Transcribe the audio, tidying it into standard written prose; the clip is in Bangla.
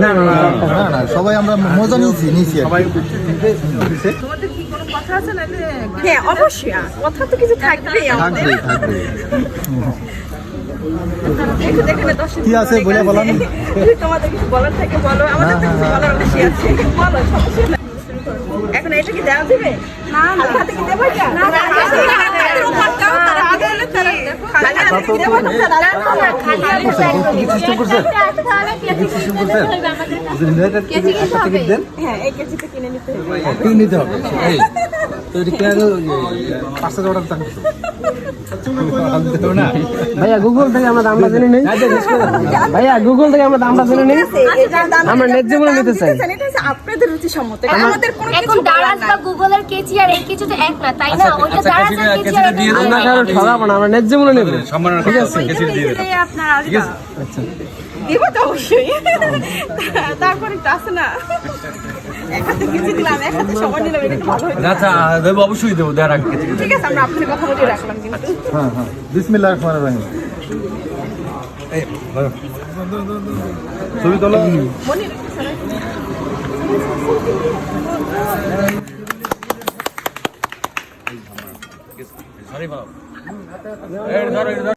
না না না না না, সবাই আমরা মজা নিয়েছি সবাই। তোমাদের কি কোনো কথা আছে না? হ্যাঁ অবশ্যই কথা তো কিছু থাকবেই আমাদের। থাকবে। কি আছে বলে বলো। তোমাদের কিছু বলার থাকে বলো, আমাদের তো কিছু বলার অবশ্যই আছে, বলো সমস্যা নাই। এখন এটা কি দেওয়া দিবে? না না হাতে কি দেবো? এটা না না হাতের উপর দাও, তারা আগে হলে তারা দেখো খালি হাতে কি দেবো? তারা খালি হাতে সিস্টেম করছে, সিস্টেম করছে। হ্যাঁ এই কেজিতে কিনে নিতে হবে। কিনে নিতে হবে। এই তো এটা কেন 500 অর্ডার থাকবে না? ভাইয়া গুগল থেকে আমরা দামটা জেনে নেই। ভাইয়া গুগল থেকে আমরা দামটা জেনে নেই। আমরা ন্যায্য মূল্য নিতে চাই। এটা হচ্ছে আপনাদের রুচি সম্মত, আমাদের কোনো এখন দারাজ বা গুগলের কেজি আর এই কেজি তো এক না, তাই না? ওইটা দারাজ আর কেজি আর আমরা কারো ঠগাবো না, আমরা ন্যায্য মূল্য নেব। ঠিক আছে, কেজি দিয়ে দাও আপনারা। আচ্ছা দিব তো অবশ্যই। তারপরে তো আছে না, এক হাতে কেজি দিলাম, এক হাতে সবার নিলাম, এটা ভালো হইতো। আচ্ছা দেবো, অবশ্যই দেবো, দেওয়ার আগে কেজি। ঠিক আছে, আমরা আপনার কথা বলে রাখলাম কিন্তু। হ্যাঁ হ্যাঁ, বিসমিল্লাহির রহমানির রহিম। ছবি তোলো। সরি বাবা।